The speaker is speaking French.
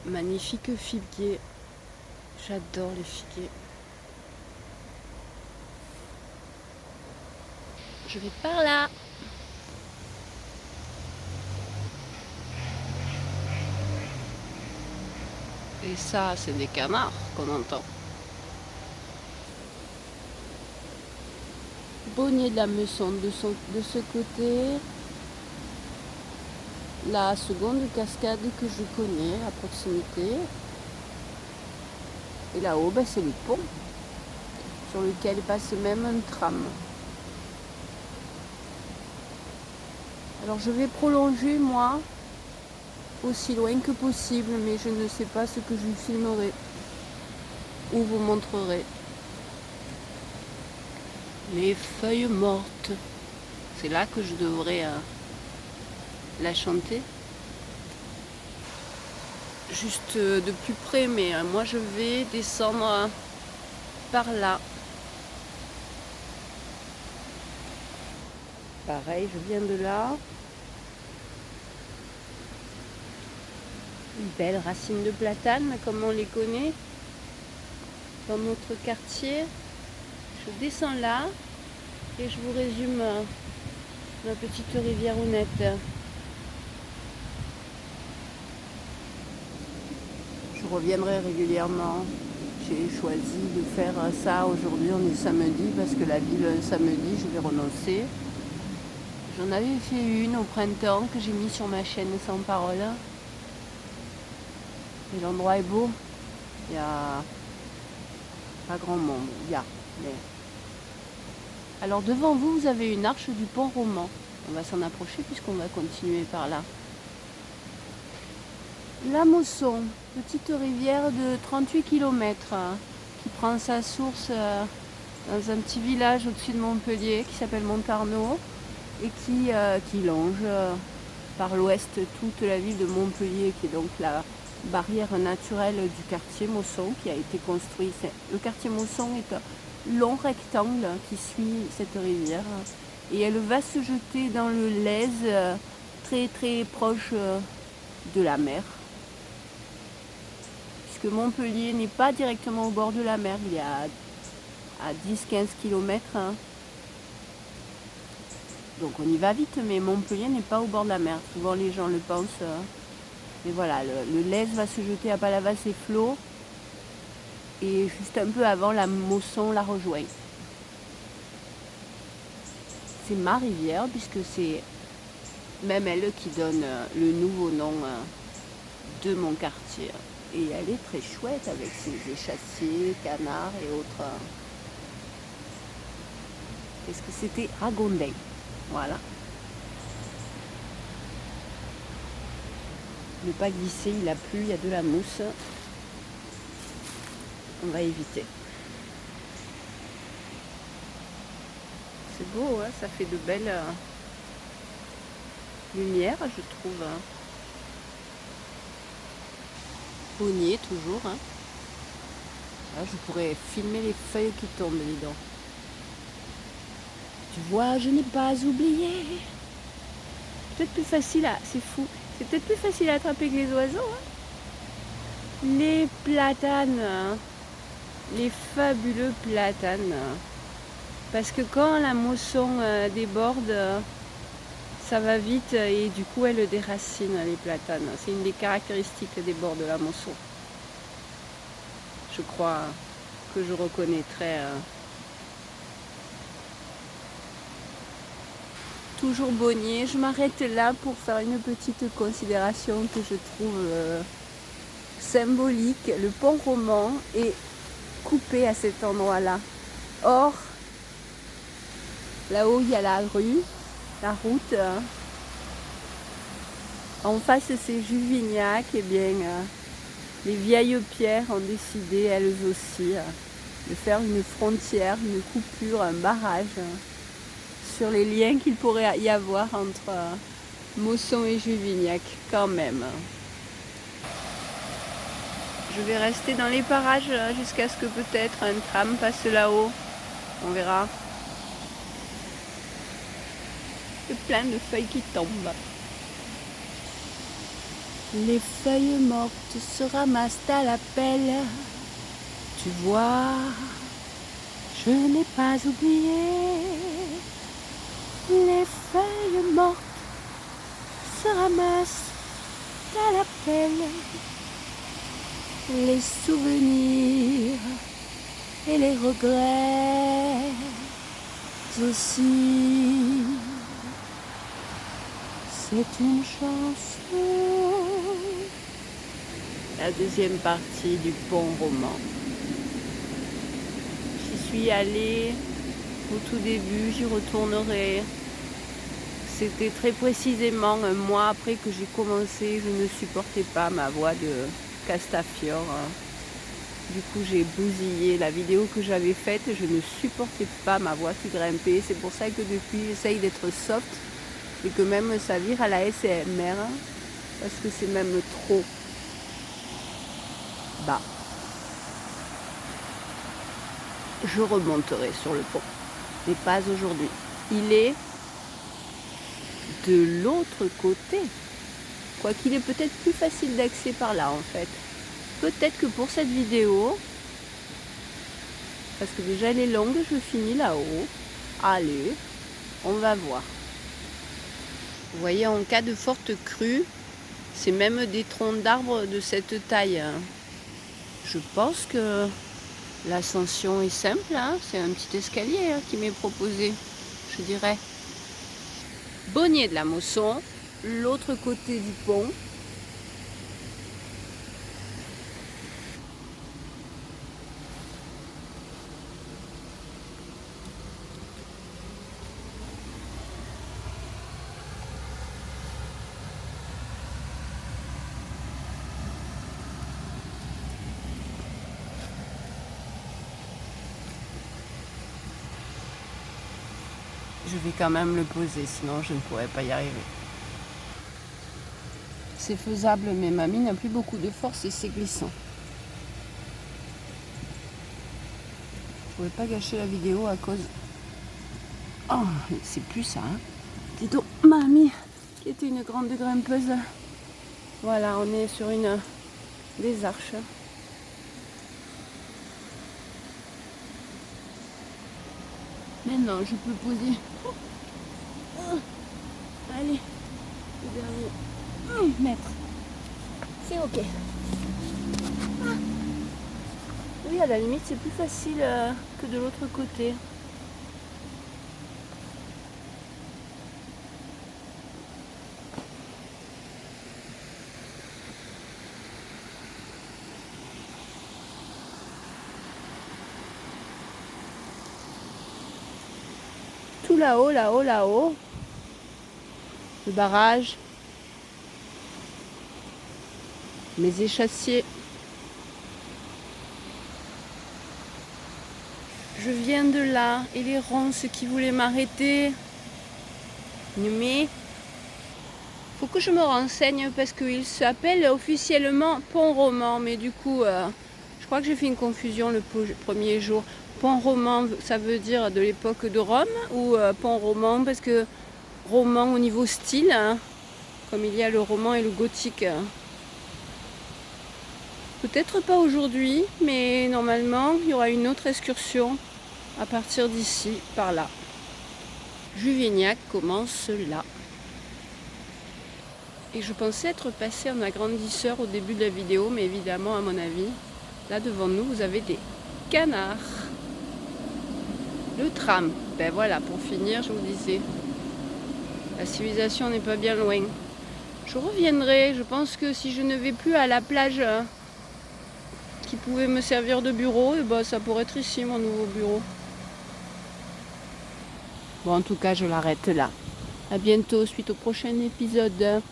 Magnifique figuier. J'adore les figuiers. Je vais par là. Et ça, c'est des canards qu'on entend. Bonnier de la Meusson de ce côté. La seconde cascade que je connais à proximité. Et là-haut, c'est le pont sur lequel passe même un tram. Alors je vais prolonger moi aussi loin que possible, mais je ne sais pas ce que je filmerai ou vous montrerai. Les feuilles mortes, c'est là que je devrais la chanter. Juste de plus près, mais moi je vais descendre par là. Pareil, je viens de là. Une belle racine de platane, comme on les connaît dans notre quartier. Je descends là et je vous résume ma petite rivière honnête. Je reviendrai régulièrement. J'ai choisi de faire ça aujourd'hui, on est samedi, parce que la ville samedi, je vais renoncer. J'en avais fait une au printemps que j'ai mis sur ma chaîne Sans Parole. Et l'endroit est beau. Il n'y a pas grand monde. Mais... Alors devant vous, vous avez une arche du pont roman. On va s'en approcher puisqu'on va continuer par là. La Mousson, petite rivière de 38 km qui prend sa source dans un petit village au-dessus de Montpellier qui s'appelle Montarnot et qui longe par l'ouest toute la ville de Montpellier, qui est donc la barrière naturelle du quartier Mousson qui a été construit. Le quartier Mousson est un long rectangle qui suit cette rivière et elle va se jeter dans le Lèze, très très proche de la mer. Puisque Montpellier n'est pas directement au bord de la mer, il est à 10-15 km. Donc on y va vite, mais Montpellier n'est pas au bord de la mer. Souvent les gens le pensent. Mais voilà, le Lèze va se jeter à Palavas et Flots. Et juste un peu avant, la Mousson la rejoint. C'est ma rivière, puisque c'est même elle qui donne le nouveau nom de mon quartier. Et elle est très chouette avec ses échassiers, canards et autres. Qu'est-ce que c'était? Ragondins. Voilà. Ne pas glisser, il a plu, il y a de la mousse. On va éviter. C'est beau, hein, ça fait de belles lumières, je trouve. Bonnier toujours. Hein. Là, je pourrais filmer les feuilles qui tombent, dis donc. Tu vois, je n'ai pas oublié. Peut-être plus facile à... C'est fou. C'est peut-être plus facile à attraper que les oiseaux. Hein. Les platanes. Hein. Les fabuleux platanes. Parce que quand la mousson déborde, ça va vite et du coup elle déracine les platanes. C'est une des caractéristiques des bords de la mousson. Je crois que je reconnaîtrai. Toujours Bonnier. Je m'arrête là pour faire une petite considération que je trouve symbolique. Le pont roman est coupé à cet endroit-là. Or, là-haut, il y a la rue, la route. En face, c'est Juvignac. Et bien, les vieilles pierres ont décidé, elles aussi, de faire une frontière, une coupure, un barrage sur les liens qu'il pourrait y avoir entre Mousson et Juvignac, quand même. Je vais rester dans les parages jusqu'à ce que peut-être un tram passe là-haut. On verra. Il y a plein de feuilles qui tombent. Les feuilles mortes se ramassent à la pelle. Tu vois, je n'ai pas oublié. Les feuilles mortes se ramassent à la pelle. Les souvenirs et les regrets aussi. C'est une chanson. La deuxième partie du pont roman. J'y suis allée au tout début, j'y retournerai. C'était très précisément un mois après que j'ai commencé. Je ne supportais pas ma voix de Castafiore. Du coup, j'ai bousillé la vidéo que j'avais faite. Je ne supportais pas ma voix qui grimpait. C'est pour ça que depuis, j'essaye d'être soft et que même ça vire à la ASMR parce que c'est même trop bas. Je remonterai sur le pont, mais pas aujourd'hui. Il est de l'autre côté. Quoiqu'il est peut-être plus facile d'accès par là en fait. Peut-être que pour cette vidéo, parce que déjà elle est longue, je finis là-haut. Allez, on va voir. Vous voyez, en cas de forte crue, c'est même des troncs d'arbres de cette taille. Je pense que l'ascension est simple, hein. C'est un petit escalier qui m'est proposé, je dirais. Bonnier de la Mosson, l'autre côté du pont. Je vais quand même le poser, sinon je ne pourrais pas y arriver. C'est faisable, mais mamie n'a plus beaucoup de force et c'est glissant. Je ne pouvais pas gâcher la vidéo à cause... Oh, c'est plus ça, hein. Dis donc, mamie, qui était une grande grimpeuse. Voilà, on est sur une des arches. Maintenant, je peux poser. Allez, le dernier mètre. C'est ok. Oui, à la limite, c'est plus facile que de l'autre côté. Tout là-haut, là-haut, là-haut. Le barrage. Mes échassiers. Je viens de là et les ronces qui voulaient m'arrêter. Mais faut que je me renseigne parce qu'il s'appelle officiellement Pont Roman. Mais du coup, je crois que j'ai fait une confusion le premier jour. Pont roman, ça veut dire de l'époque de Rome ou pont roman parce que roman au niveau style, hein, comme il y a le roman et le gothique. Peut-être pas aujourd'hui, mais normalement il y aura une autre excursion à partir d'ici, par là. Juvignac commence là. Et je pensais être passée en agrandisseur au début de la vidéo, mais évidemment, à mon avis, là devant nous, vous avez des canards. Le tram, ben voilà, pour finir, je vous disais, la civilisation n'est pas bien loin. Je reviendrai, je pense que si je ne vais plus à la plage qui pouvait me servir de bureau, et ben ça pourrait être ici mon nouveau bureau. Bon, en tout cas, je l'arrête là. À bientôt, suite au prochain épisode.